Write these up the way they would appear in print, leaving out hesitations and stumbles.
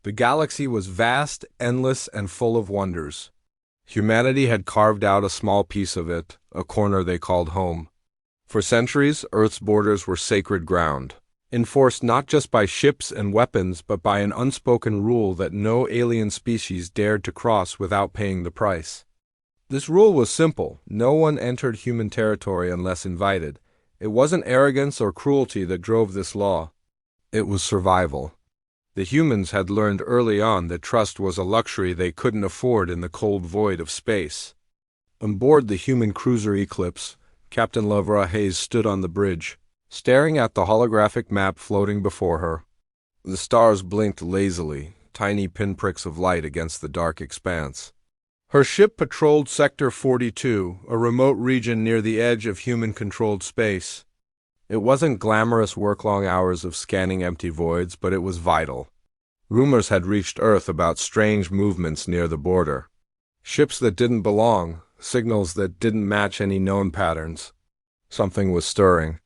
The galaxy was vast, endless, and full of wonders. Humanity had carved out a small piece of it, a corner they called home. For centuries, Earth's borders were sacred ground, enforced not just by ships and weapons but by an unspoken rule that no alien species dared to cross without paying the price. This rule was simple: no one entered human territory unless invited. It wasn't arrogance or cruelty that drove this law. It was survival. The humans had learned early on that trust was a luxury they couldn't afford in the cold void of space. On board the human cruiser Eclipse, Captain Lavra Hayes stood on the bridge, staring at the holographic map floating before her. The stars blinked lazily, tiny pinpricks of light against the dark expanse. Her ship patrolled Sector 42, a remote region near the edge of human-controlled space. It wasn't glamorous work-long hours of scanning empty voids, but it was vital. Rumors had reached Earth about strange movements near the border. Ships that didn't belong, signals that didn't match any known patterns. Something was stirring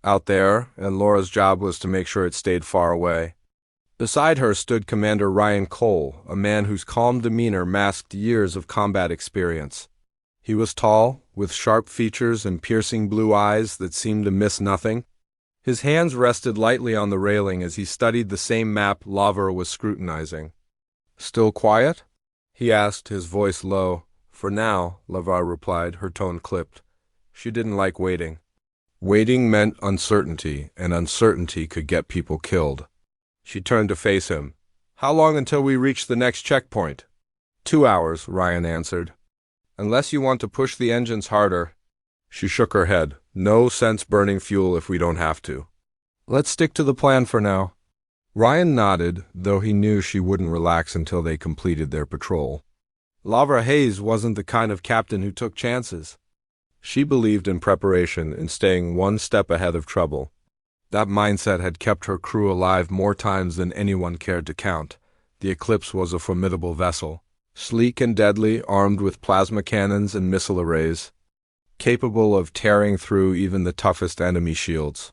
out there, and Laura's job was to make sure it stayed far away. Beside her stood Commander Ryan Cole, a man whose calm demeanor masked years of combat experience. He was tall, with sharp features and piercing blue eyes that seemed to miss nothing. His hands rested lightly on the railing as he studied the same map Lavra was scrutinizing. "Still quiet?" he asked, his voice low. "For now," Lavra replied, her tone clipped. She didn't like waiting. Waiting meant uncertainty, and uncertainty could get people killed. She turned to face him. "How long until we reach the next checkpoint?" 2 hours, Ryan answered. "Unless you want to push the engines harder." She shook her head. "No sense burning fuel if we don't have to. Let's stick to the plan for now." Ryan nodded, though he knew she wouldn't relax until they completed their patrol. Lavra Hayes wasn't the kind of captain who took chances. She believed in preparation and staying one step ahead of trouble. That mindset had kept her crew alive more times than anyone cared to count. The Eclipse was a formidable vessel, sleek and deadly, armed with plasma cannons and missile arrays, capable of tearing through even the toughest enemy shields.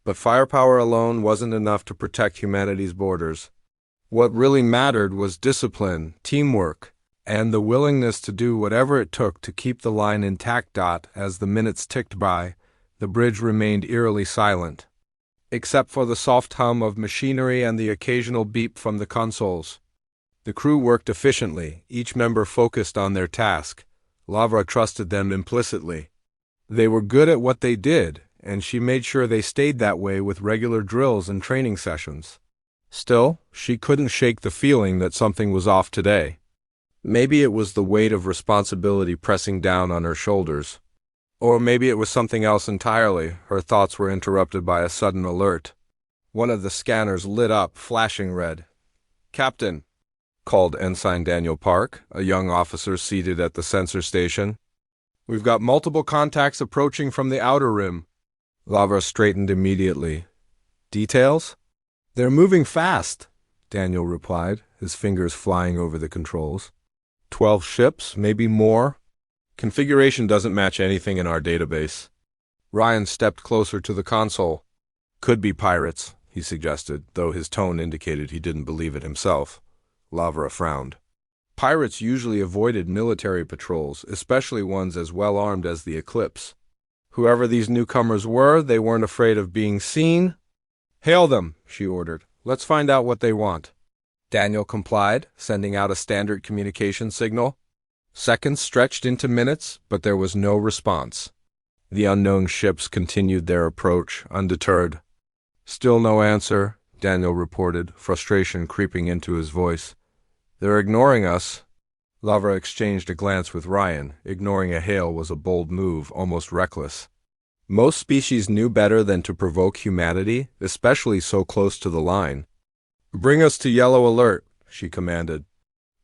But firepower alone wasn't enough to protect humanity's borders. What really mattered was discipline, teamwork, and the willingness to do whatever it took to keep the line intact. As the minutes ticked by, the bridge remained eerily silent, except for the soft hum of machinery and the occasional beep from the consoles. The crew worked efficiently, each member focused on their task. Lavra trusted them implicitly. They were good at what they did, and she made sure they stayed that way with regular drills and training sessions. Still, she couldn't shake the feeling that something was off today. Maybe it was the weight of responsibility pressing down on her shoulders. Or maybe it was something else entirely. Her thoughts were interrupted by a sudden alert. One of the scanners lit up, flashing red. "Captain," called Ensign Daniel Park, a young officer seated at the sensor station. "We've got multiple contacts approaching from the outer rim." Lavra straightened immediately. "Details?" "They're moving fast," Daniel replied, his fingers flying over the controls. 12 ships, maybe more. Configuration doesn't match anything in our database." Ryan stepped closer to the console. "Could be pirates," he suggested, though his tone indicated he didn't believe it himself. Lavra frowned. Pirates usually avoided military patrols, especially ones as well-armed as the Eclipse. Whoever these newcomers were, they weren't afraid of being seen. "Hail them," she ordered. "Let's find out what they want." Daniel complied, sending out a standard communication signal. Seconds stretched into minutes, but there was no response. The unknown ships continued their approach, undeterred. "Still no answer," Daniel reported, frustration creeping into his voice. "They're ignoring us." Lavra exchanged a glance with Ryan. Ignoring a hail was a bold move, almost reckless. Most species knew better than to provoke humanity, especially so close to the line. "Bring us to yellow alert," she commanded.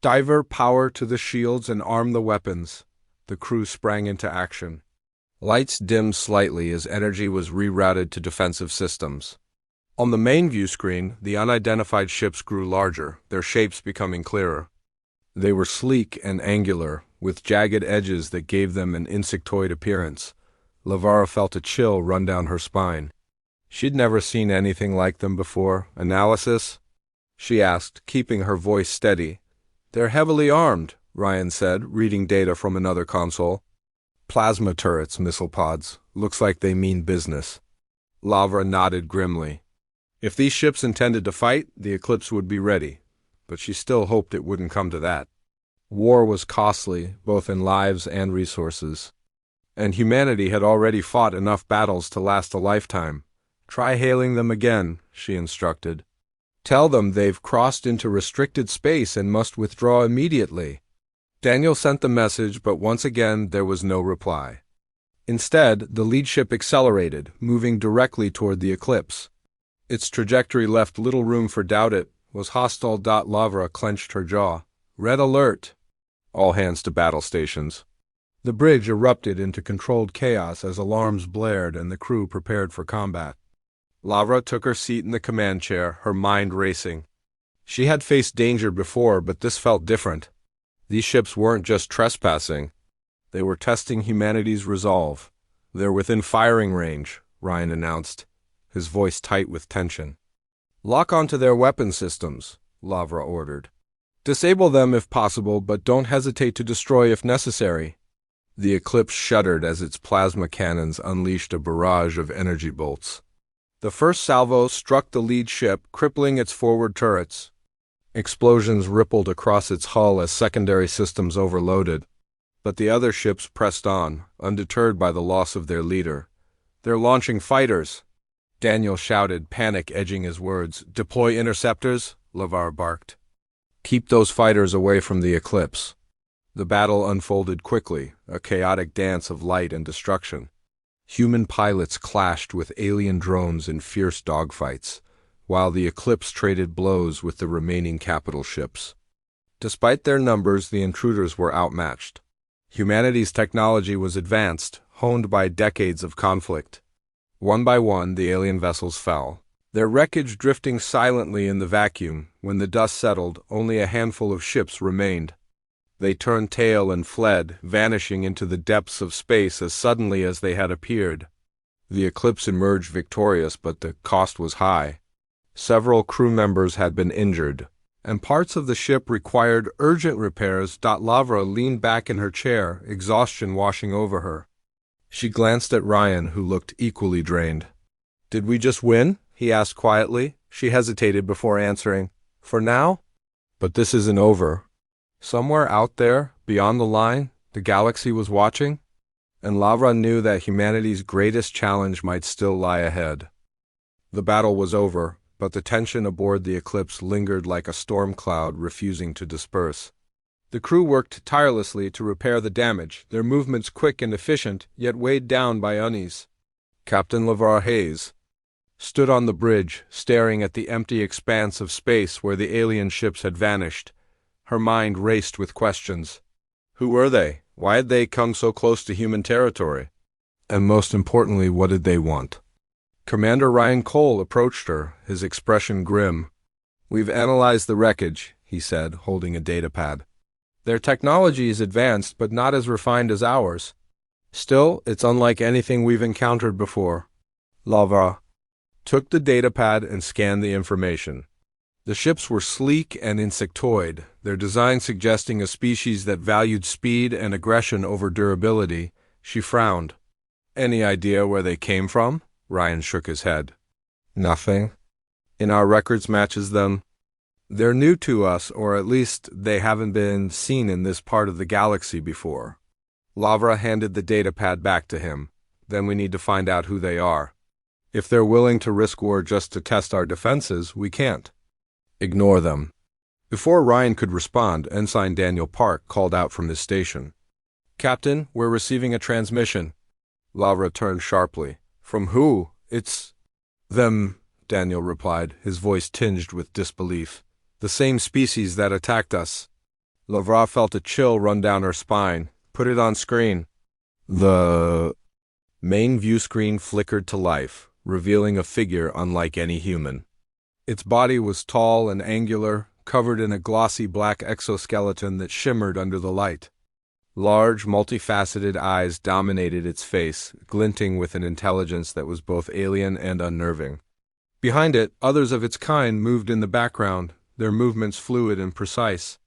"Divert power to the shields and arm the weapons." The crew sprang into action. Lights dimmed slightly as energy was rerouted to defensive systems. On the main view screen, the unidentified ships grew larger, their shapes becoming clearer. They were sleek and angular, with jagged edges that gave them an insectoid appearance. Lavra felt a chill run down her spine. She'd never seen anything like them before. Analysis? she asked, keeping her voice steady. They're heavily armed, Ryan said, reading data from another console. Plasma turrets, missile pods. Looks like they mean business. Lavra nodded grimly. If these ships intended to fight, the Eclipse would be ready, but she still hoped it wouldn't come to that. War was costly, both in lives and resources. And humanity had already fought enough battles to last a lifetime. Try hailing them again, she instructed. Tell them they've crossed into restricted space and must withdraw immediately. Daniel sent the message, but once again there was no reply. Instead, the lead ship accelerated, moving directly toward the Eclipse. Its trajectory left little room for doubt. It was hostile. Lavra clenched her jaw. Red alert! All hands to battle stations. The bridge erupted into controlled chaos as alarms blared and the crew prepared for combat. Lavra took her seat in the command chair, her mind racing. She had faced danger before, but this felt different. These ships weren't just trespassing. They were testing humanity's resolve. They're within firing range, Ryan announced, his voice tight with tension. Lock onto their weapon systems, Lavra ordered. Disable them if possible, but don't hesitate to destroy if necessary. The Eclipse shuddered as its plasma cannons unleashed a barrage of energy bolts. The first salvo struck the lead ship, crippling its forward turrets. Explosions rippled across its hull as secondary systems overloaded. But the other ships pressed on, undeterred by the loss of their leader. They're launching fighters! Daniel shouted, panic edging his words. Deploy interceptors, Lavra barked. Keep those fighters away from the Eclipse. The battle unfolded quickly, a chaotic dance of light and destruction. Human pilots clashed with alien drones in fierce dogfights, while the Eclipse traded blows with the remaining capital ships. Despite their numbers, the intruders were outmatched. Humanity's technology was advanced, honed by decades of conflict. One by one, the alien vessels fell, their wreckage drifting silently in the vacuum. When the dust settled, only a handful of ships remained. They turned tail and fled, vanishing into the depths of space as suddenly as they had appeared. The Eclipse emerged victorious, but the cost was high. Several crew members had been injured, and parts of the ship required urgent repairs. Lavra leaned back in her chair, exhaustion washing over her. She glanced at Ryan, who looked equally drained. Did we just win? He asked quietly. She hesitated before answering. For now? But this isn't over. Somewhere out there, beyond the line, the galaxy was watching, and Lavra knew that humanity's greatest challenge might still lie ahead. The battle was over, but the tension aboard the Eclipse lingered like a storm cloud refusing to disperse. The crew worked tirelessly to repair the damage, their movements quick and efficient, yet weighed down by unease. Captain Lavra Hayes stood on the bridge, staring at the empty expanse of space where the alien ships had vanished. Her mind raced with questions. Who were they? Why had they come so close to human territory? And most importantly, what did they want? Commander Ryan Cole approached her, his expression grim. We've analyzed the wreckage, he said, holding a datapad. Their technology is advanced, but not as refined as ours. Still, it's unlike anything we've encountered before. Lavra took the datapad and scanned the information. The ships were sleek and insectoid, their design suggesting a species that valued speed and aggression over durability. She frowned. Any idea where they came from? Ryan shook his head. Nothing. In our records matches them. They're new to us, or at least they haven't been seen in this part of the galaxy before. Lavra handed the datapad back to him. Then we need to find out who they are. If they're willing to risk war just to test our defenses, we can't. Ignore them. Before Ryan could respond, Ensign Daniel Park called out from his station. Captain, we're receiving a transmission. Lavra turned sharply. From who? It's them, Daniel replied, his voice tinged with disbelief. The same species that attacked us. Lavra felt a chill run down her spine. Put it on screen. The main view screen flickered to life, revealing a figure unlike any human. Its body was tall and angular, covered in a glossy black exoskeleton that shimmered under the light. Large, multifaceted eyes dominated its face, glinting with an intelligence that was both alien and unnerving. Behind it, others of its kind moved in the background, their movements fluid and precise.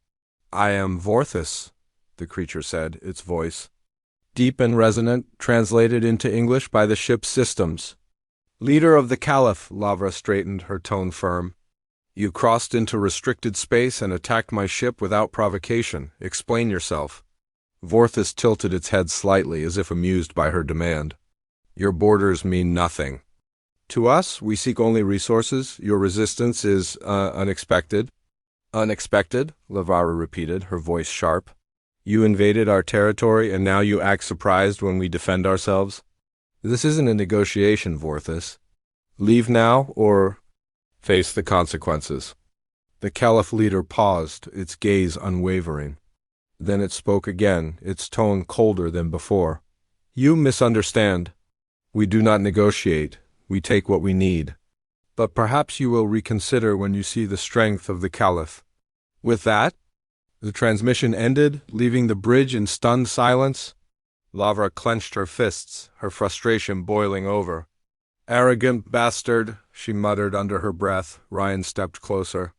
"I am Vorthus," the creature said, its voice deep and resonant, translated into English by the ship's systems. "Leader of the Caliph," Lavra straightened, her tone firm. "You crossed into restricted space and attacked my ship without provocation. Explain yourself." Vorthus tilted its head slightly, as if amused by her demand. "Your borders mean nothing. To us, we seek only resources. Your resistance is, unexpected." "Unexpected?" Lavara repeated, her voice sharp. "You invaded our territory, and now you act surprised when we defend ourselves? This isn't a negotiation, Vorthus. Leave now, or face the consequences." The Caliph leader paused, its gaze unwavering. Then it spoke again, its tone colder than before. "You misunderstand. We do not negotiate. We take what we need. But perhaps you will reconsider when you see the strength of the Caliph." With that, the transmission ended, leaving the bridge in stunned silence. Lavra clenched her fists, her frustration boiling over. "Arrogant bastard," she muttered under her breath. Ryan stepped closer.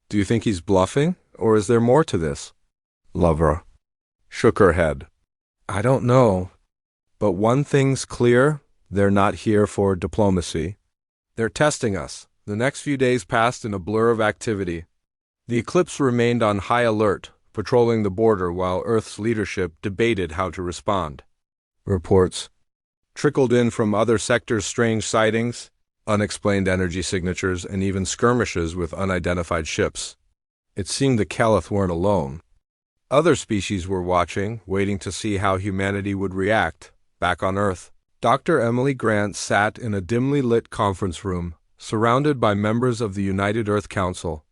"Do you think he's bluffing, or is there more to this?" Lavra shook her head. "I don't know. But one thing's clear, they're not here for diplomacy. They're testing us." The next few days passed in a blur of activity. The Eclipse remained on high alert, patrolling the border while Earth's leadership debated how to respond. Reports trickled in from other sectors, strange sightings, unexplained energy signatures, and even skirmishes with unidentified ships. It seemed the Caliph weren't alone. Other species were watching, waiting to see how humanity would react. Back on Earth, Dr. Emily Grant sat in a dimly lit conference room, surrounded by members of the United Earth Council.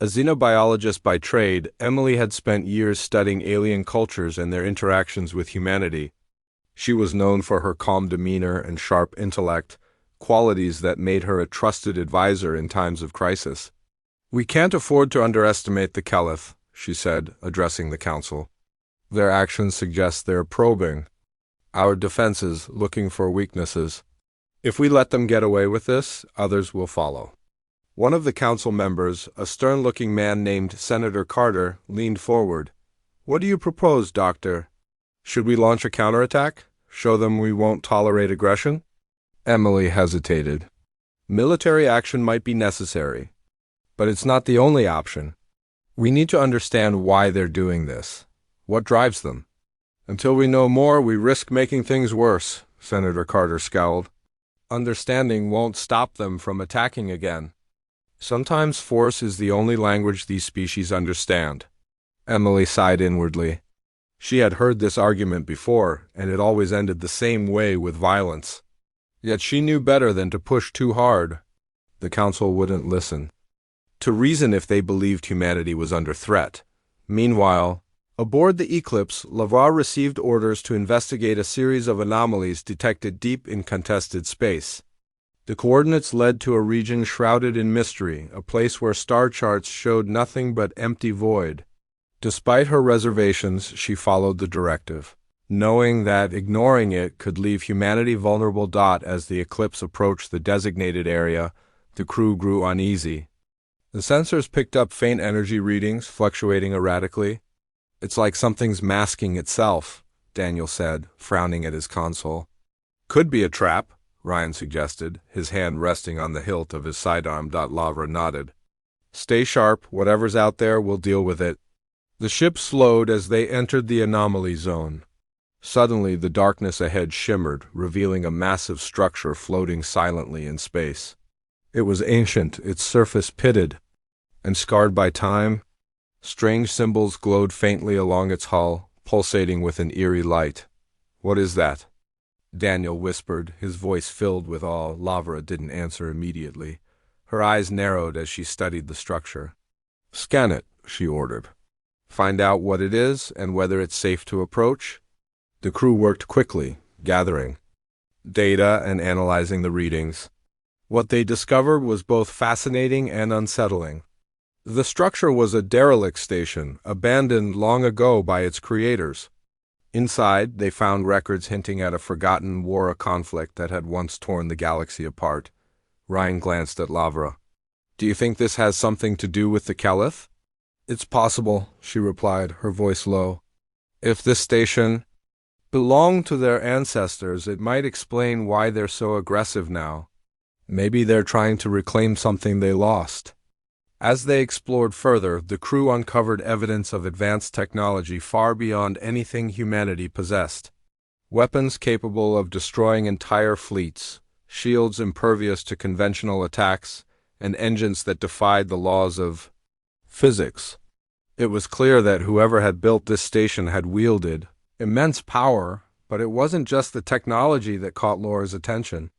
A xenobiologist by trade, Emily had spent years studying alien cultures and their interactions with humanity. She was known for her calm demeanor and sharp intellect, qualities that made her a trusted advisor in times of crisis. "We can't afford to underestimate the Caliph," she said, addressing the council. "Their actions suggest they're probing our defenses, looking for weaknesses. If we let them get away with this, others will follow." One of the council members, a stern-looking man named Senator Carter, leaned forward. "What do you propose, Doctor? Should we launch a counterattack? Show them we won't tolerate aggression?" Emily hesitated. "Military action might be necessary, but it's not the only option. We need to understand why they're doing this. What drives them? Until we know more, we risk making things worse," Senator Carter scowled. "Understanding won't stop them from attacking again. Sometimes force is the only language these species understand." Emily sighed inwardly. She had heard this argument before, and it always ended the same way, with violence. Yet she knew better than to push too hard. The council wouldn't listen. To reason if they believed humanity was under threat. Meanwhile, aboard the Eclipse, Lavar received orders to investigate a series of anomalies detected deep in contested space. The coordinates led to a region shrouded in mystery, a place where star charts showed nothing but empty void. Despite her reservations, she followed the directive, knowing that ignoring it could leave humanity vulnerable. As the Eclipse approached the designated area, the crew grew uneasy. The sensors picked up faint energy readings, fluctuating erratically. "It's like something's masking itself," Daniel said, frowning at his console. "Could be a trap," Ryan suggested, his hand resting on the hilt of his sidearm. Lavra nodded. "Stay sharp. Whatever's out there, we'll deal with it." The ship slowed as they entered the anomaly zone. Suddenly, the darkness ahead shimmered, revealing a massive structure floating silently in space. It was ancient, its surface pitted and scarred by time. Strange symbols glowed faintly along its hull, pulsating with an eerie light. "What is that?" Daniel whispered, his voice filled with awe. Lavra didn't answer immediately. Her eyes narrowed as she studied the structure. "Scan it," she ordered. "Find out what it is and whether it's safe to approach." The crew worked quickly, gathering data and analyzing the readings. What they discovered was both fascinating and unsettling. The structure was a derelict station, abandoned long ago by its creators. Inside, they found records hinting at a forgotten war conflict that had once torn the galaxy apart. Ryan glanced at Lavra. Do you think this has something to do with the Caliph? It's possible, she replied, her voice low. If this station belonged to their ancestors, it might explain why they're so aggressive now. Maybe they're trying to reclaim something they lost. As they explored further, the crew uncovered evidence of advanced technology far beyond anything humanity possessed. Weapons capable of destroying entire fleets, shields impervious to conventional attacks, and engines that defied the laws of physics. It was clear that whoever had built this station had wielded immense power, but it wasn't just the technology that caught Laura's attention.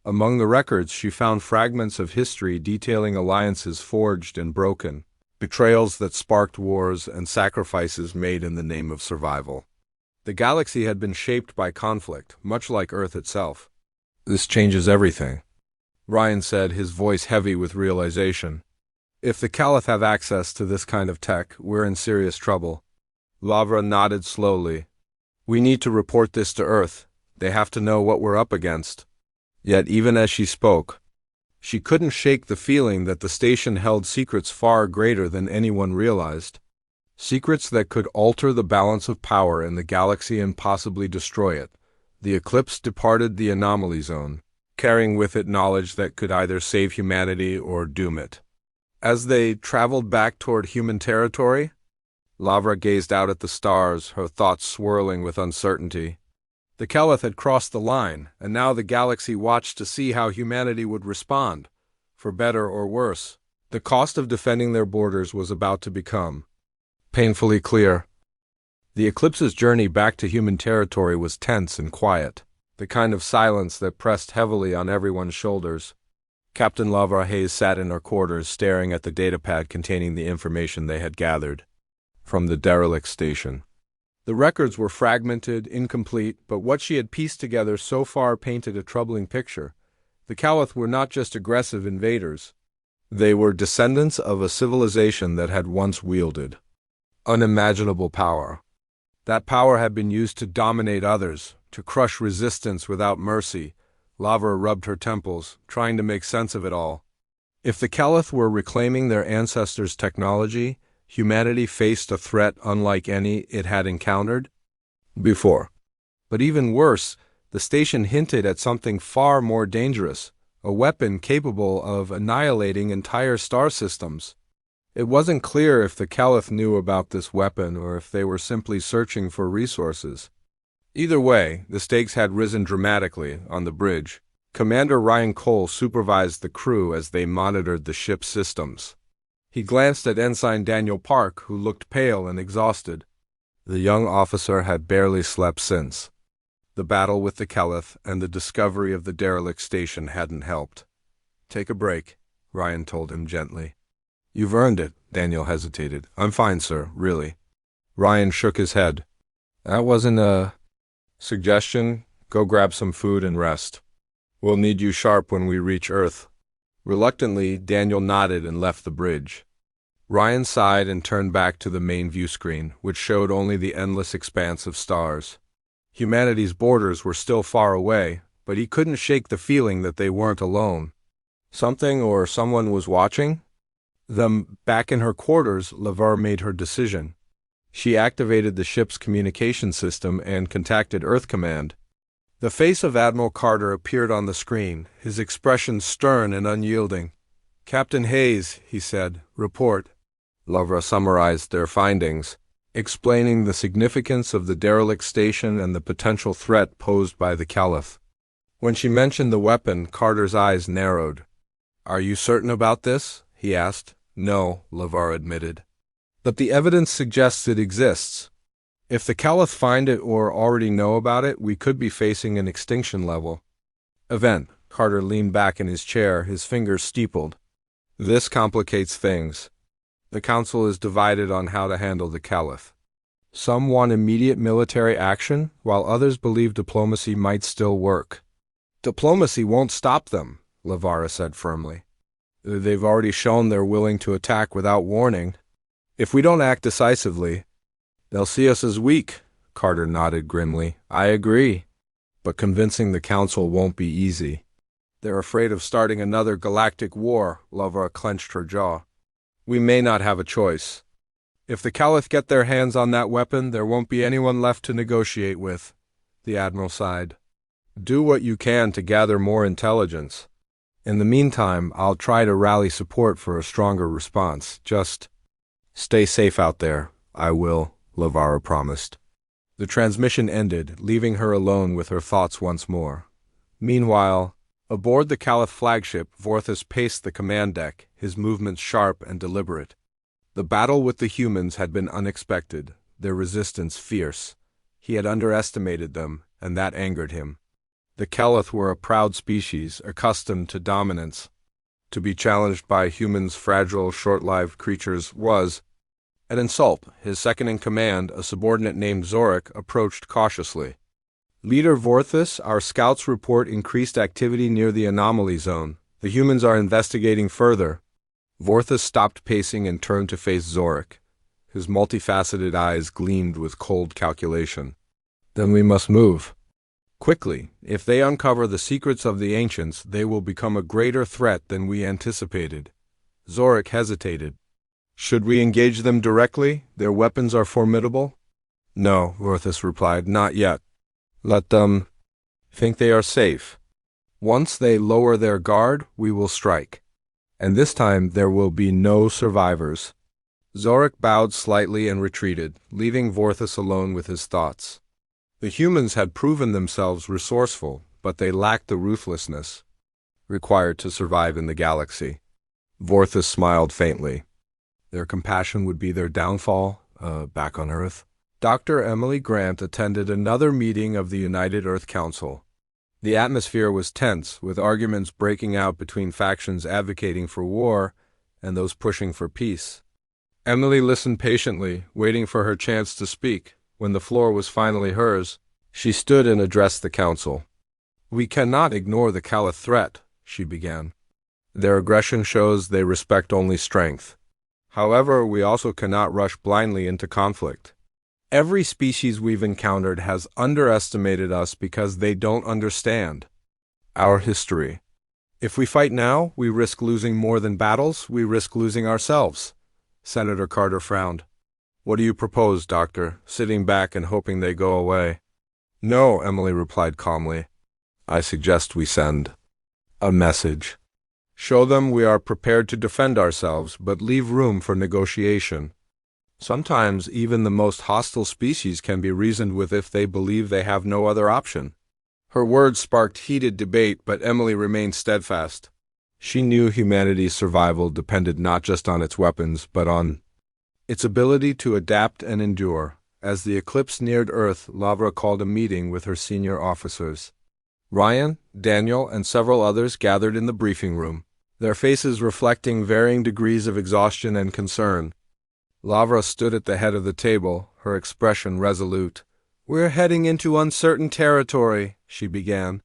Among the records, she found fragments of history detailing alliances forged and broken, betrayals that sparked wars, and sacrifices made in the name of survival. The galaxy had been shaped by conflict, much like Earth itself. This changes everything, Ryan said, his voice heavy with realization. If the Caliph have access to this kind of tech, we're in serious trouble. Lavra nodded slowly. We need to report this to Earth. They have to know what we're up against. Yet even as she spoke, she couldn't shake the feeling that the station held secrets far greater than anyone realized. Secrets that could alter the balance of power in the galaxy and possibly destroy it. The Eclipse departed the anomaly zone, carrying with it knowledge that could either save humanity or doom it. As they traveled back toward human territory, Lavra gazed out at the stars, her thoughts swirling with uncertainty. The Caliph had crossed the line, and now the galaxy watched to see how humanity would respond, for better or worse. The cost of defending their borders was about to become painfully clear. The Eclipse's journey back to human territory was tense and quiet, the kind of silence that pressed heavily on everyone's shoulders. Captain Lavra Hayes sat in her quarters, staring at the datapad containing the information they had gathered from the derelict station. The records were fragmented, incomplete, but what she had pieced together so far painted a troubling picture. The Caliph were not just aggressive invaders. They were descendants of a civilization that had once wielded unimaginable power. That power had been used to dominate others, to crush resistance without mercy. Lavra rubbed her temples, trying to make sense of it all. If the Caliph were reclaiming their ancestors' technology, humanity faced a threat unlike any it had encountered before. But even worse, the station hinted at something far more dangerous, a weapon capable of annihilating entire star systems. It wasn't clear if the Caliph knew about this weapon or if they were simply searching for resources. Either way, the stakes had risen dramatically on the bridge. Commander Ryan Cole supervised the crew as they monitored the ship's systems. He glanced at Ensign Daniel Park, who looked pale and exhausted. The young officer had barely slept since. The battle with the Caliph and the discovery of the derelict station hadn't helped. Take a break, Ryan told him gently. You've earned it, Daniel hesitated. I'm fine, sir, really. Ryan shook his head. That wasn't a suggestion. Go grab some food and rest. We'll need you sharp when we reach Earth. Reluctantly, Daniel nodded and left the bridge. Ryan sighed and turned back to the main view screen, which showed only the endless expanse of stars. Humanity's borders were still far away, but he couldn't shake the feeling that they weren't alone. Something or someone was watching them. Back in her quarters, Lavra made her decision. She activated the ship's communication system and contacted Earth Command. The face of Admiral Carter appeared on the screen, his expression stern and unyielding. Captain Hayes, he said, report. Lavra summarized their findings, explaining the significance of the derelict station and the potential threat posed by the Caliph. When she mentioned the weapon, Carter's eyes narrowed. Are you certain about this? He asked. No, Lavra admitted. But the evidence suggests it exists. If the Caliph find it or already know about it, we could be facing an extinction level event. Carter leaned back in his chair, his fingers steepled. This complicates things. The Council is divided on how to handle the Caliph. Some want immediate military action, while others believe diplomacy might still work. Diplomacy won't stop them, Lavra said firmly. They've already shown they're willing to attack without warning. If we don't act decisively, they'll see us as weak. Carter nodded grimly. I agree. But convincing the Council won't be easy. They're afraid of starting another galactic war, Lavra clenched her jaw. We may not have a choice. If the Caliph get their hands on that weapon, there won't be anyone left to negotiate with, the Admiral sighed. Do what you can to gather more intelligence. In the meantime, I'll try to rally support for a stronger response. Just stay safe out there. I will, Lavara promised. The transmission ended, leaving her alone with her thoughts once more. Meanwhile, aboard the Caliph flagship, Vorthus paced the command deck, his movements sharp and deliberate. The battle with the humans had been unexpected, their resistance fierce. He had underestimated them, and that angered him. The Caliph were a proud species, accustomed to dominance. To be challenged by humans' fragile, short-lived creatures was an insult. His second-in-command, a subordinate named Zorik, approached cautiously. Leader Vorthus, our scouts report increased activity near the anomaly zone. The humans are investigating further. Vorthus stopped pacing and turned to face Zorik. His multifaceted eyes gleamed with cold calculation. Then we must move. Quickly. If they uncover the secrets of the ancients, they will become a greater threat than we anticipated. Zorik hesitated. Should we engage them directly? Their weapons are formidable? No, Vorthus replied, not yet. Let them think they are safe. Once they lower their guard, we will strike. And this time there will be no survivors. Zorik bowed slightly and retreated, leaving Vorthus alone with his thoughts. The humans had proven themselves resourceful, but they lacked the ruthlessness required to survive in the galaxy. Vorthus smiled faintly. Their compassion would be their downfall, back on Earth. Dr. Emily Grant attended another meeting of the United Earth Council. The atmosphere was tense, with arguments breaking out between factions advocating for war and those pushing for peace. Emily listened patiently, waiting for her chance to speak. When the floor was finally hers, she stood and addressed the council. We cannot ignore the Caliph threat, she began. Their aggression shows they respect only strength. However, we also cannot rush blindly into conflict. Every species we've encountered has underestimated us because they don't understand our history. If we fight now, we risk losing more than battles, we risk losing ourselves. Senator Carter frowned. What do you propose, Doctor? Sitting back and hoping they go away. No, Emily replied calmly. I suggest we send a message. Show them we are prepared to defend ourselves, but leave room for negotiation. Sometimes even the most hostile species can be reasoned with if they believe they have no other option. Her words sparked heated debate, but Emily remained steadfast. She knew humanity's survival depended not just on its weapons, but on its ability to adapt and endure. As the eclipse neared Earth, Lavra called a meeting with her senior officers. Ryan, Daniel, and several others gathered in the briefing room, their faces reflecting varying degrees of exhaustion and concern. Lavra stood at the head of the table, her expression resolute. We're heading into uncertain territory, she began.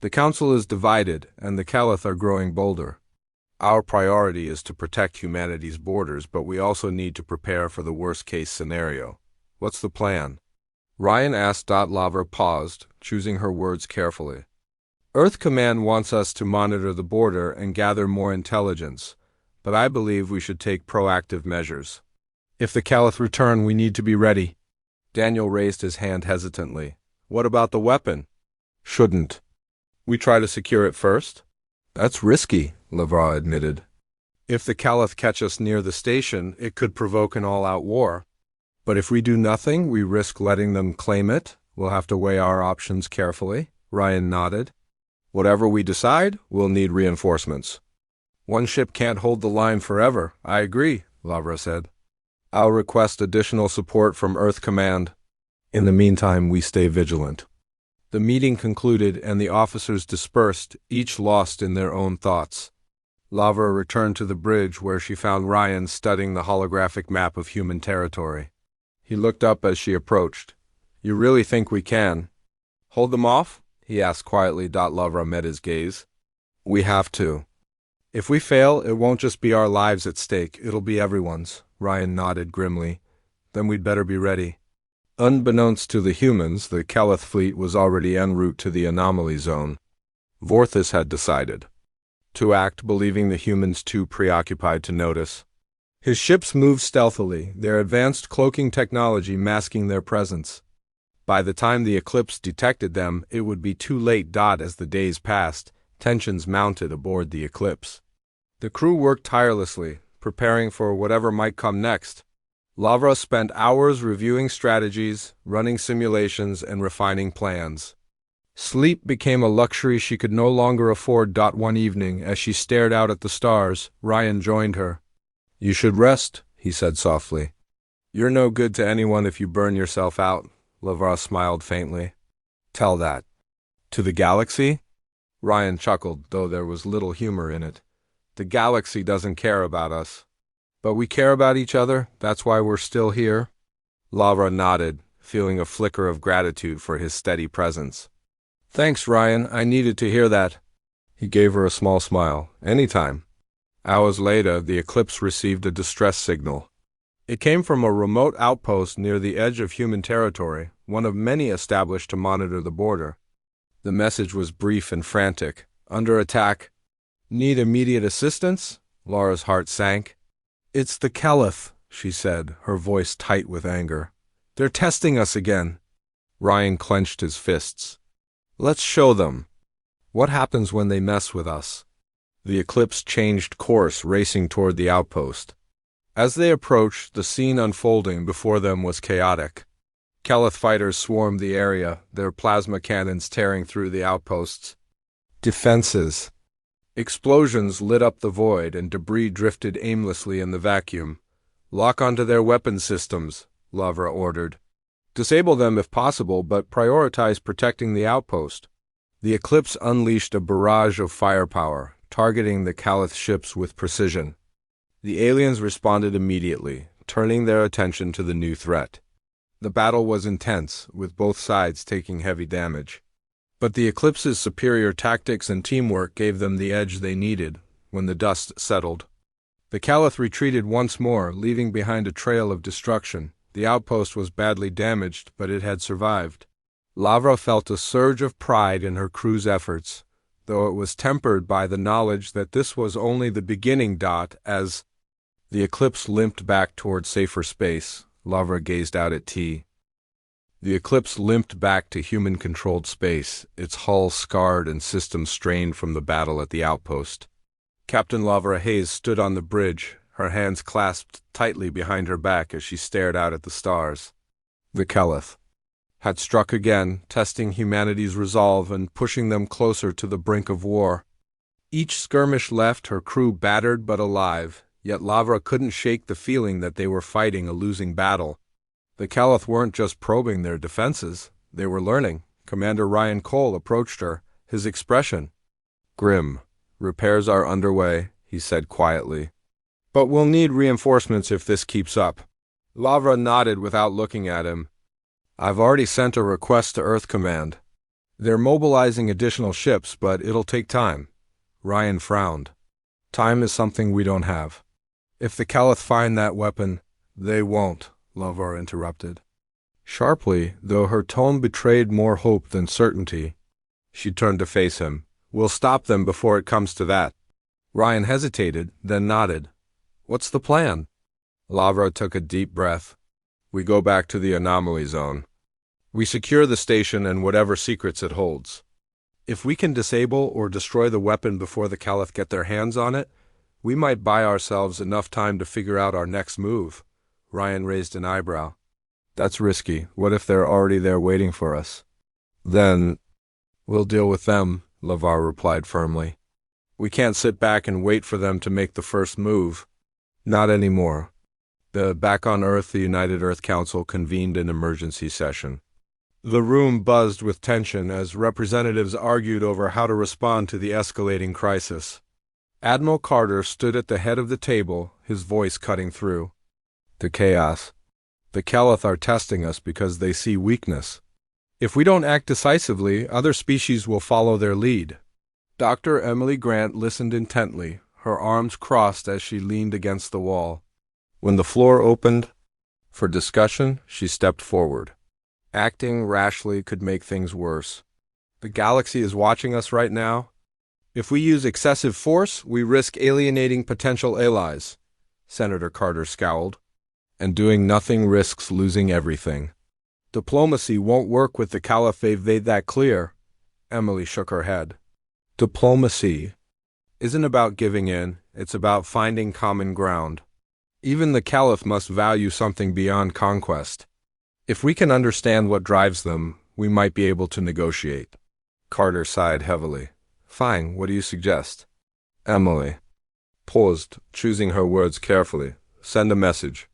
The council is divided, and the Caliph are growing bolder. Our priority is to protect humanity's borders, but we also need to prepare for the worst-case scenario. What's the plan? Ryan asked. Lavra paused, choosing her words carefully. Earth Command wants us to monitor the border and gather more intelligence, but I believe we should take proactive measures. If the Caliph return, we need to be ready. Daniel raised his hand hesitantly. What about the weapon? Shouldn't we try to secure it first? That's risky, Lavra admitted. If the Caliph catch us near the station, it could provoke an all-out war. But if we do nothing, we risk letting them claim it. We'll have to weigh our options carefully. Ryan nodded. Whatever we decide, we'll need reinforcements. One ship can't hold the line forever. I agree, Lavra said. I'll request additional support from Earth Command. In the meantime, we stay vigilant. The meeting concluded and the officers dispersed, each lost in their own thoughts. Lavra returned to the bridge where she found Ryan studying the holographic map of human territory. He looked up as she approached. You really think we can hold them off? He asked quietly. Lavra met his gaze. We have to. If we fail, it won't just be our lives at stake, it'll be everyone's. Ryan nodded grimly. Then we'd better be ready. Unbeknownst to the humans, the Caliph fleet was already en route to the anomaly zone. Vorthis had decided to act, believing the humans too preoccupied to notice. His ships moved stealthily, their advanced cloaking technology masking their presence. By the time the Eclipse detected them, it would be too late. As the days passed, tensions mounted aboard the Eclipse. The crew worked tirelessly, preparing for whatever might come next. Lavra spent hours reviewing strategies, running simulations, and refining plans. Sleep became a luxury she could no longer afford. One evening, as she stared out at the stars, Ryan joined her. "You should rest," he said softly. "You're no good to anyone if you burn yourself out," Lavra smiled faintly. "Tell that to the galaxy?" Ryan chuckled, though there was little humor in it. "The galaxy doesn't care about us. But we care about each other, that's why we're still here." Lavra nodded, feeling a flicker of gratitude for his steady presence. "Thanks, Ryan, I needed to hear that." He gave her a small smile. "Anytime." Hours later, the Eclipse received a distress signal. It came from a remote outpost near the edge of human territory, one of many established to monitor the border. The message was brief and frantic. "Under attack. Need immediate assistance?" Laura's heart sank. "It's the Caliph," she said, her voice tight with anger. "They're testing us again." Ryan clenched his fists. "Let's show them. What happens when they mess with us?" The Eclipse changed course, racing toward the outpost. As they approached, the scene unfolding before them was chaotic. Caliph fighters swarmed the area, their plasma cannons tearing through the outpost's defenses. Explosions lit up the void, and debris drifted aimlessly in the vacuum. "Lock onto their weapon systems," Lavra ordered. "Disable them if possible, but prioritize protecting the outpost." The Eclipse unleashed a barrage of firepower, targeting the Caliph ships with precision. The aliens responded immediately, turning their attention to the new threat. The battle was intense, with both sides taking heavy damage. But the Eclipse's superior tactics and teamwork gave them the edge they needed when the dust settled. The Caliph retreated once more, leaving behind a trail of destruction. The outpost was badly damaged, but it had survived. Lavra felt a surge of pride in her crew's efforts, though it was tempered by the knowledge that this was only the beginning. As the Eclipse limped back toward safer space, Lavra gazed out at T. The Eclipse limped back to human-controlled space, its hull scarred and systems strained from the battle at the outpost. Captain Lavra Hayes stood on the bridge, her hands clasped tightly behind her back as she stared out at the stars. The Caliph had struck again, testing humanity's resolve and pushing them closer to the brink of war. Each skirmish left her crew battered but alive, yet Lavra couldn't shake the feeling that they were fighting a losing battle. The Caliph weren't just probing their defenses, they were learning. Commander Ryan Cole approached her, his expression grim. "Repairs are underway," he said quietly. "But we'll need reinforcements if this keeps up." Lavra nodded without looking at him. "I've already sent a request to Earth Command. They're mobilizing additional ships, but it'll take time." Ryan frowned. "Time is something we don't have. If the Caliph find that weapon, they won't," Lavra interrupted. Sharply, though her tone betrayed more hope than certainty, she turned to face him. "We'll stop them before it comes to that." Ryan hesitated, then nodded. "What's the plan?" Lavra took a deep breath. "We go back to the anomaly zone. We secure the station and whatever secrets it holds. If we can disable or destroy the weapon before the Caliph get their hands on it, we might buy ourselves enough time to figure out our next move." Ryan raised an eyebrow. "That's risky. What if they're already there waiting for us?" "Then we'll deal with them," Lavra replied firmly. "We can't sit back and wait for them to make the first move. Not anymore." Back on Earth, the United Earth Council convened an emergency session. The room buzzed with tension as representatives argued over how to respond to the escalating crisis. Admiral Carter stood at the head of the table, his voice cutting through. "The chaos. The Caliph are testing us because they see weakness. If we don't act decisively, other species will follow their lead." Dr. Emily Grant listened intently, her arms crossed as she leaned against the wall. When the floor opened for discussion, she stepped forward. Acting rashly could make things worse. The galaxy is watching us right now. If we use excessive force, we risk alienating potential allies. Senator Carter scowled. And doing nothing risks losing everything. Diplomacy won't work with the Caliph, they've made that clear. Emily shook her head. Diplomacy isn't about giving in, it's about finding common ground. Even the Caliph must value something beyond conquest. If we can understand what drives them, we might be able to negotiate. Carter sighed heavily. Fine, what do you suggest? Emily paused, choosing her words carefully. Send a message.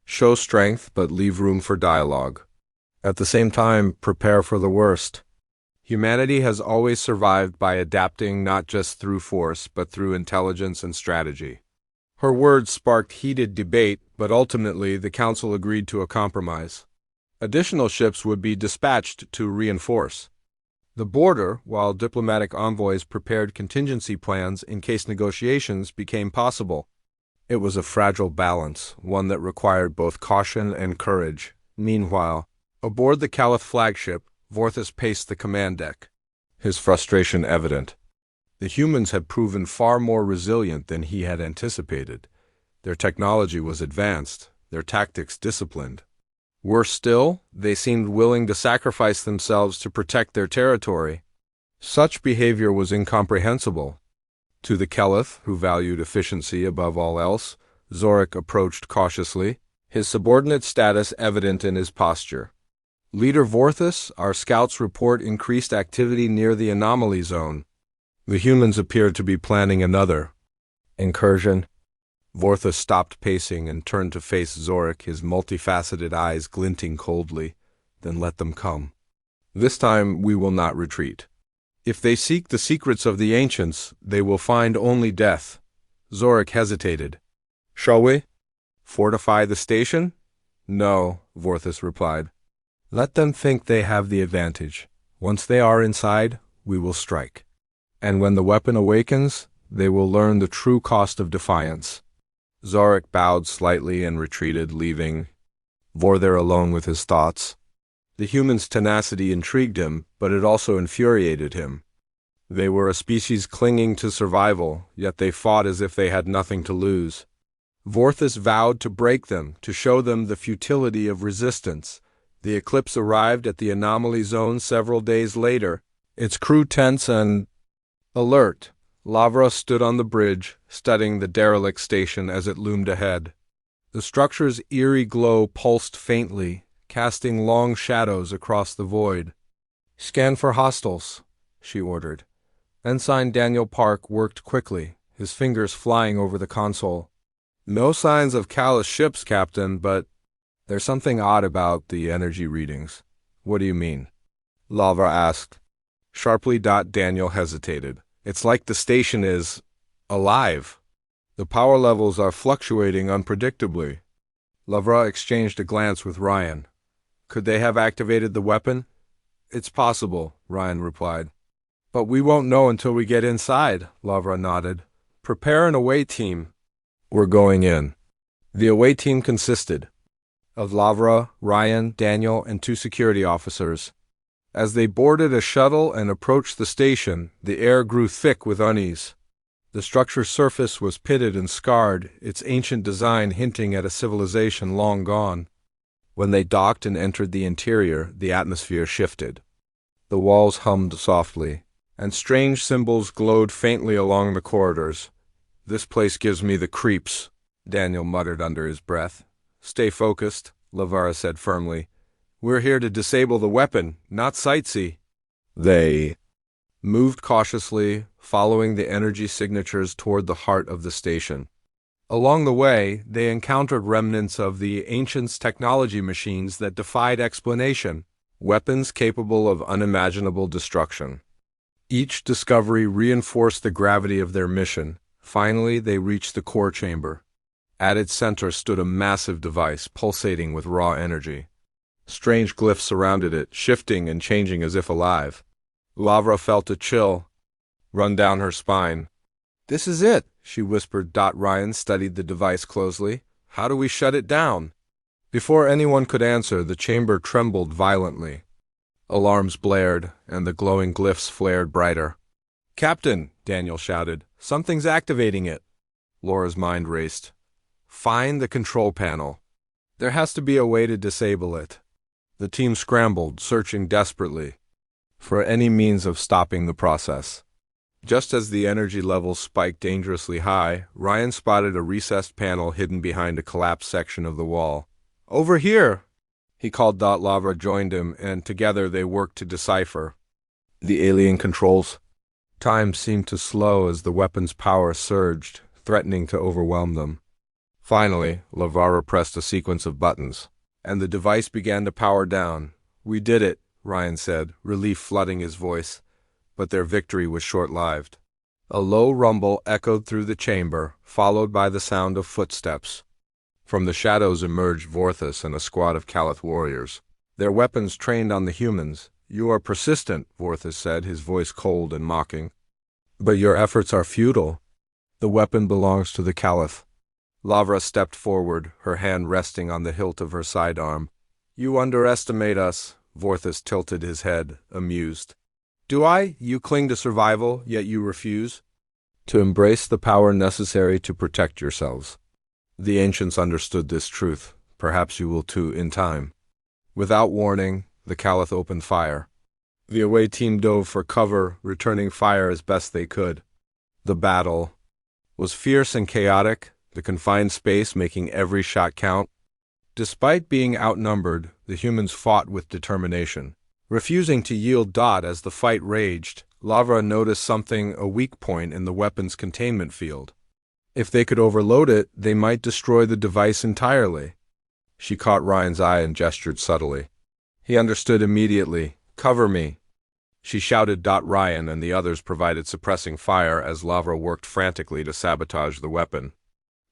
Show strength, but leave room for dialogue. At the same time, prepare for the worst. Humanity has always survived by adapting not just through force, but through intelligence and strategy. Her words sparked heated debate, but ultimately the Council agreed to a compromise. Additional ships would be dispatched to reinforce the border, while diplomatic envoys prepared contingency plans in case negotiations became possible. It was a fragile balance, one that required both caution and courage. Meanwhile, aboard the Caliph flagship, Vorthis paced the command deck, his frustration evident. The humans had proven far more resilient than he had anticipated. Their technology was advanced, their tactics disciplined. Worse still, they seemed willing to sacrifice themselves to protect their territory. Such behavior was incomprehensible. To the Caliph, who valued efficiency above all else, Zorik approached cautiously, his subordinate status evident in his posture. Leader Vorthis, our scouts report increased activity near the anomaly zone. The humans appeared to be planning another incursion. Vorthis stopped pacing and turned to face Zorik, his multifaceted eyes glinting coldly. Then let them come. This time we will not retreat. If they seek the secrets of the ancients, they will find only death. Zorik hesitated. Shall we fortify the station? No, Vorthis replied. Let them think they have the advantage. Once they are inside, we will strike. And when the weapon awakens, they will learn the true cost of defiance. Zorik bowed slightly and retreated, leaving Vor there alone with his thoughts. The humans' tenacity intrigued him, but it also infuriated him. They were a species clinging to survival, yet they fought as if they had nothing to lose. Vorthis vowed to break them, to show them the futility of resistance. The Eclipse arrived at the anomaly zone several days later, its crew tense and alert. Lavra stood on the bridge, studying the derelict station as it loomed ahead. The structure's eerie glow pulsed faintly, casting long shadows across the void. Scan for hostiles, she ordered. Ensign Daniel Park worked quickly, his fingers flying over the console. No signs of Callus ships, Captain, but there's something odd about the energy readings. What do you mean? Lavra asked. Sharply. Daniel hesitated. It's like the station is alive. The power levels are fluctuating unpredictably. Lavra exchanged a glance with Ryan. Could they have activated the weapon? It's possible, Ryan replied. But we won't know until we get inside, Lavra nodded. Prepare an away team. We're going in. The away team consisted of Lavra, Ryan, Daniel, and 2 security officers. As they boarded a shuttle and approached the station, the air grew thick with unease. The structure's surface was pitted and scarred, its ancient design hinting at a civilization long gone. When they docked and entered the interior, the atmosphere shifted. The walls hummed softly, and strange symbols glowed faintly along the corridors. This place gives me the creeps, Daniel muttered under his breath. Stay focused, Lavara said firmly. We're here to disable the weapon, not sightsee. They moved cautiously, following the energy signatures toward the heart of the station. Along the way, they encountered remnants of the ancients' technology machines that defied explanation, weapons capable of unimaginable destruction. Each discovery reinforced the gravity of their mission. Finally, they reached the core chamber. At its center stood a massive device, pulsating with raw energy. Strange glyphs surrounded it, shifting and changing as if alive. Lavra felt a chill run down her spine. This is it, she whispered. Ryan studied the device closely. How do we shut it down? Before anyone could answer, the chamber trembled violently. Alarms blared, and the glowing glyphs flared brighter. "Captain," Daniel shouted, "something's activating it." Laura's mind raced. "Find the control panel. There has to be a way to disable it." The team scrambled, searching desperately for any means of stopping the process. Just as the energy levels spiked dangerously high, Ryan spotted a recessed panel hidden behind a collapsed section of the wall. "Over here!" he called. Lavra joined him, and together they worked to decipher the alien controls. Time seemed to slow as the weapon's power surged, threatening to overwhelm them. Finally, Lavara pressed a sequence of buttons, and the device began to power down. "We did it," Ryan said, relief flooding his voice. But their victory was short-lived. A low rumble echoed through the chamber, followed by the sound of footsteps. From the shadows emerged Vorthus and a squad of Calath warriors, their weapons trained on the humans. "You are persistent," Vorthus said, his voice cold and mocking. "But your efforts are futile. The weapon belongs to the Calath." Lavra stepped forward, her hand resting on the hilt of her sidearm. "You underestimate us," Vorthus tilted his head, amused. "Do I? You cling to survival, yet you refuse to embrace the power necessary to protect yourselves. The ancients understood this truth. Perhaps you will too in time." Without warning, the Calath opened fire. The away team dove for cover, returning fire as best they could. The battle was fierce and chaotic, the confined space making every shot count. Despite being outnumbered, the humans fought with determination, refusing to yield. As the fight raged, Lavra noticed something, a weak point in the weapon's containment field. If they could overload it, they might destroy the device entirely. She caught Ryan's eye and gestured subtly. He understood immediately. "Cover me," she shouted. Ryan and the others provided suppressing fire as Lavra worked frantically to sabotage the weapon.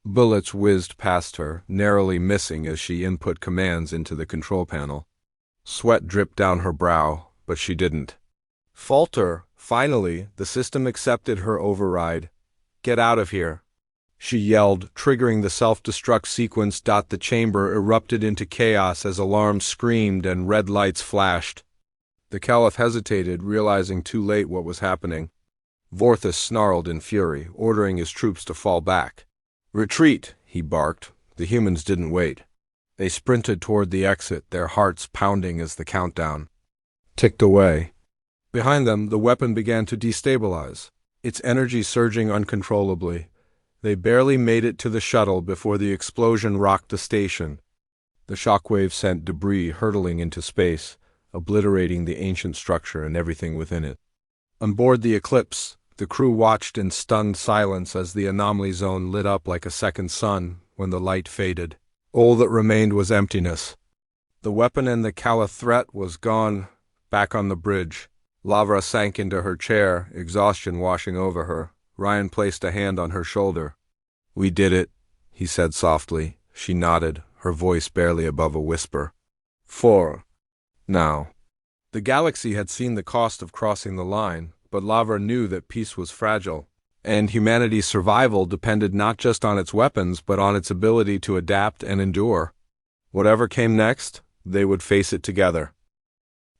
Bullets whizzed past her, narrowly missing as she input commands into the control panel. Sweat dripped down her brow, but she didn't falter. Finally, the system accepted her override. "Get out of here," she yelled, triggering the self-destruct sequence. The chamber erupted into chaos as alarms screamed and red lights flashed. The Calath hesitated, realizing too late what was happening. Vorthus snarled in fury, ordering his troops to fall back. "Retreat," he barked. The humans didn't wait. They sprinted toward the exit, their hearts pounding as the countdown ticked away. Behind them, the weapon began to destabilize, its energy surging uncontrollably. They barely made it to the shuttle before the explosion rocked the station. The shockwave sent debris hurtling into space, obliterating the ancient structure and everything within it. On board the Eclipse, the crew watched in stunned silence as the anomaly zone lit up like a second sun. When the light faded, all that remained was emptiness. The weapon and the Calath threat was gone. Back on the bridge, Lavra sank into her chair, exhaustion washing over her. Ryan placed a hand on her shoulder. "We did it," he said softly. She nodded, her voice barely above a whisper. "For now." The galaxy had seen the cost of crossing the line, but Lavra knew that peace was fragile, and humanity's survival depended not just on its weapons but on its ability to adapt and endure. Whatever came next, they would face it together.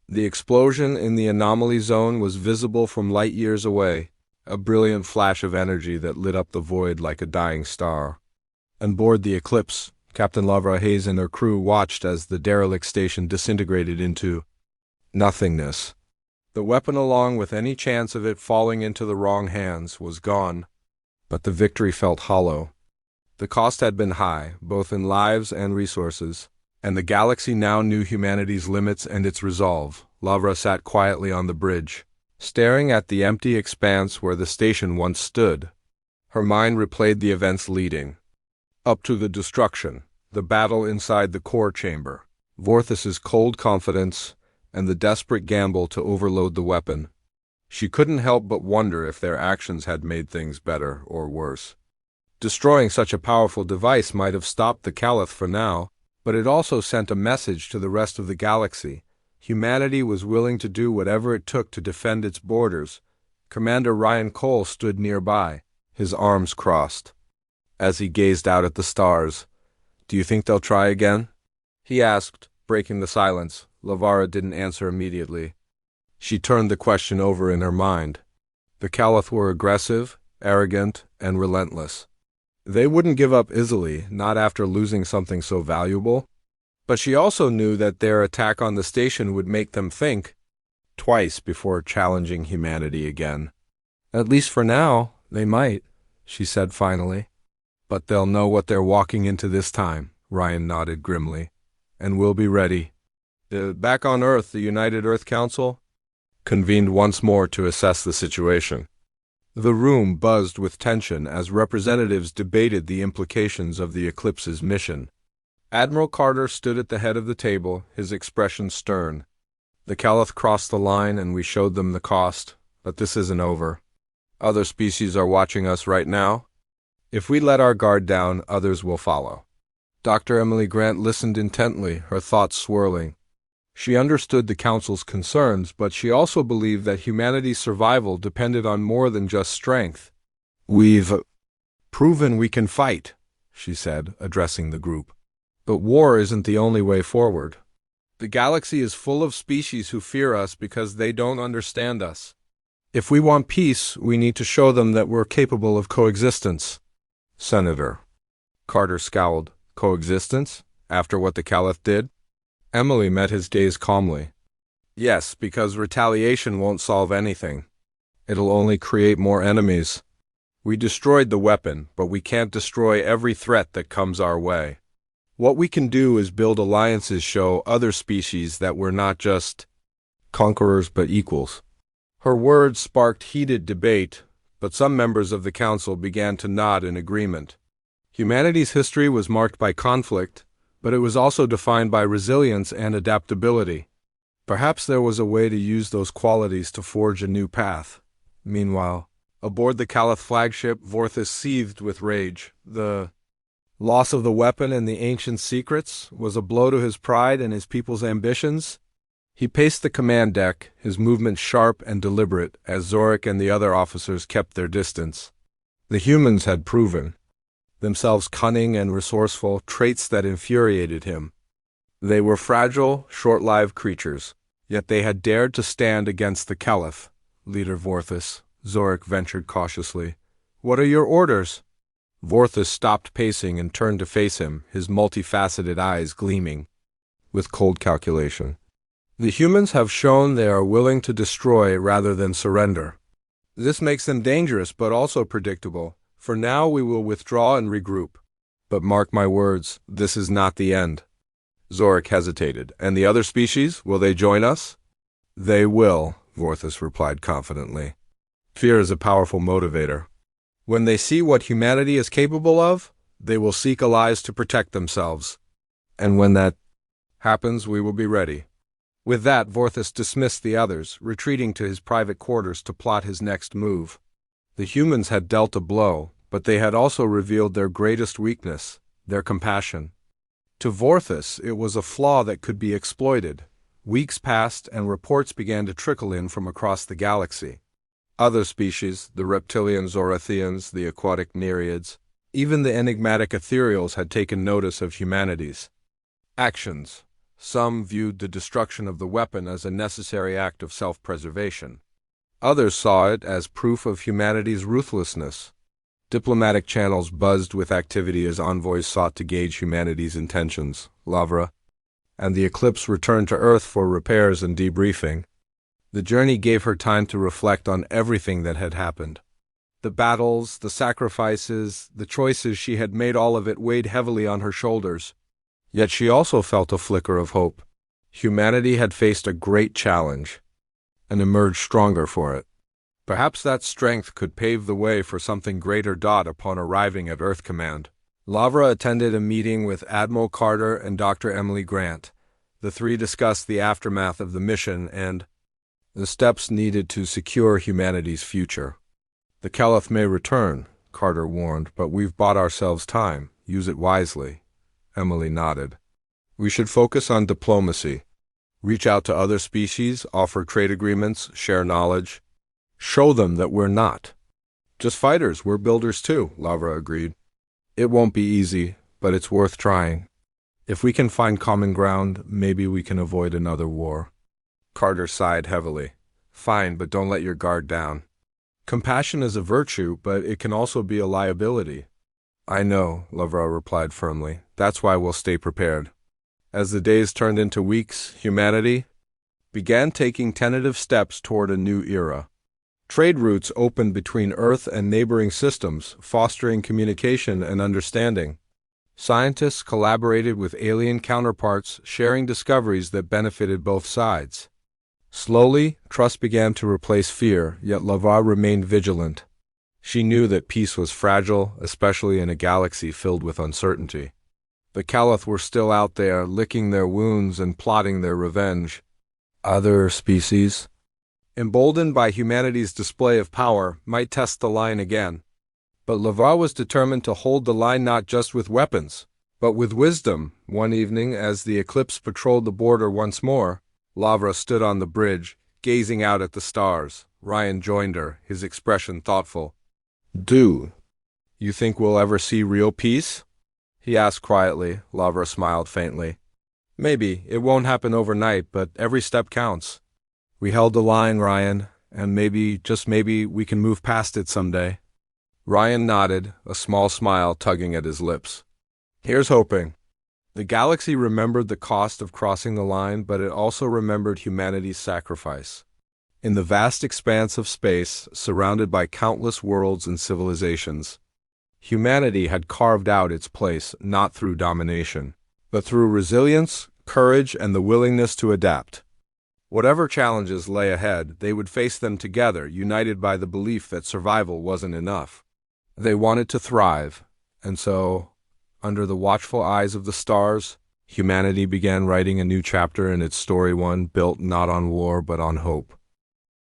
The explosion in the anomaly zone was visible from light years away, a brilliant flash of energy that lit up the void like a dying star. On board the Eclipse, Captain Lavra Hayes and her crew watched as the derelict station disintegrated into nothingness. The weapon, along with any chance of it falling into the wrong hands, was gone, but the victory felt hollow. The cost had been high, both in lives and resources, and the galaxy now knew humanity's limits and its resolve. Lavra sat quietly on the bridge, staring at the empty expanse where the station once stood. Her mind replayed the events leading up to the destruction, the battle inside the core chamber, Vorthus's cold confidence, and the desperate gamble to overload the weapon. She couldn't help but wonder if their actions had made things better or worse. Destroying such a powerful device might have stopped the Calath for now, but it also sent a message to the rest of the galaxy. Humanity was willing to do whatever it took to defend its borders. Commander Ryan Cole stood nearby, his arms crossed. As he gazed out at the stars, "Do you think they'll try again?" he asked, breaking the silence. Lavara didn't answer immediately. She turned the question over in her mind. The Caliph were aggressive, arrogant, and relentless. They wouldn't give up easily, not after losing something so valuable. But she also knew that their attack on the station would make them think twice before challenging humanity again. At least for now, they might, she said finally. But they'll know what they're walking into this time, Ryan nodded grimly. And we'll be ready. Back on Earth, the United Earth Council convened once more to assess the situation. The room buzzed with tension as representatives debated the implications of the Eclipse's mission. Admiral Carter stood at the head of the table, his expression stern. The Caliph crossed the line and we showed them the cost, but this isn't over. Other species are watching us right now. If we let our guard down, others will follow. Dr. Emily Grant listened intently, her thoughts swirling. She understood the Council's concerns, but she also believed that humanity's survival depended on more than just strength. We've proven we can fight, she said, addressing the group. But war isn't the only way forward. The galaxy is full of species who fear us because they don't understand us. If we want peace, we need to show them that we're capable of coexistence. Senator. Carter scowled. Coexistence? After what the Caliph did? Emily met his gaze calmly. Yes, because retaliation won't solve anything. It'll only create more enemies. We destroyed the weapon, but we can't destroy every threat that comes our way. What we can do is build alliances, show other species that we're not just conquerors but equals. Her words sparked heated debate, but some members of the Council began to nod in agreement. Humanity's history was marked by conflict, but it was also defined by resilience and adaptability. Perhaps there was a way to use those qualities to forge a new path. Meanwhile, aboard the Caliph flagship, Vorthis seethed with rage. The loss of the weapon and the ancient secrets was a blow to his pride and his people's ambitions. He paced the command deck, his movements sharp and deliberate, as Zorik and the other officers kept their distance. The humans had proven themselves cunning and resourceful, traits that infuriated him. They were fragile, short-lived creatures, yet they had dared to stand against the Caliph. Leader Vorthis, Zorik ventured cautiously. What are your orders? Vorthis stopped pacing and turned to face him, his multifaceted eyes gleaming with cold calculation. The humans have shown they are willing to destroy rather than surrender. This makes them dangerous but also predictable. For now we will withdraw and regroup. But mark my words, this is not the end. Zorik hesitated. And the other species, will they join us? They will, Vorthis replied confidently. Fear is a powerful motivator. When they see what humanity is capable of, they will seek allies to protect themselves. And when that happens, we will be ready. With that, Vorthis dismissed the others, retreating to his private quarters to plot his next move. The humans had dealt a blow, but they had also revealed their greatest weakness, their compassion. To Vorthis, it was a flaw that could be exploited. Weeks passed, and reports began to trickle in from across the galaxy. Other species, the reptilian Zorathians, the aquatic Nereids, even the enigmatic ethereals had taken notice of humanity's actions. Some viewed the destruction of the weapon as a necessary act of self-preservation. Others saw it as proof of humanity's ruthlessness. Diplomatic channels buzzed with activity as envoys sought to gauge humanity's intentions. Lavra and the Eclipse returned to Earth for repairs and debriefing. The journey gave her time to reflect on everything that had happened. The battles, the sacrifices, the choices she had made, all of it weighed heavily on her shoulders. Yet she also felt a flicker of hope. Humanity had faced a great challenge and emerged stronger for it. Perhaps that strength could pave the way for something greater. Upon arriving at Earth Command, Lavra attended a meeting with Admiral Carter and Dr. Emily Grant. The three discussed the aftermath of the mission and the steps needed to secure humanity's future. The Caliph may return, Carter warned, but we've bought ourselves time. Use it wisely. Emily nodded. We should focus on diplomacy. Reach out to other species, offer trade agreements, share knowledge. Show them that we're not just fighters, we're builders too, Lavra agreed. It won't be easy, but it's worth trying. If we can find common ground, maybe we can avoid another war. Carter sighed heavily. Fine, but don't let your guard down. Compassion is a virtue, but it can also be a liability. I know, Lavra replied firmly. That's why we'll stay prepared. As the days turned into weeks, humanity began taking tentative steps toward a new era. Trade routes opened between Earth and neighboring systems, fostering communication and understanding. Scientists collaborated with alien counterparts, sharing discoveries that benefited both sides. Slowly, trust began to replace fear, yet Lavra remained vigilant. She knew that peace was fragile, especially in a galaxy filled with uncertainty. The Caliph were still out there, licking their wounds and plotting their revenge. Other species, emboldened by humanity's display of power, might test the line again. But Lavra was determined to hold the line not just with weapons, but with wisdom. One evening, as the Eclipse patrolled the border once more, Lavra stood on the bridge, gazing out at the stars. Ryan joined her, his expression thoughtful. Do you think we'll ever see real peace? He asked quietly. Lavra smiled faintly. Maybe. It won't happen overnight, but every step counts. We held the line, Ryan, and maybe, just maybe, we can move past it someday. Ryan nodded, a small smile tugging at his lips. Here's hoping. The galaxy remembered the cost of crossing the line, but it also remembered humanity's sacrifice. In the vast expanse of space, surrounded by countless worlds and civilizations, humanity had carved out its place not through domination, but through resilience, courage, and the willingness to adapt. Whatever challenges lay ahead, they would face them together, united by the belief that survival wasn't enough. They wanted to thrive, and so, under the watchful eyes of the stars, humanity began writing a new chapter in its story, one built not on war but on hope.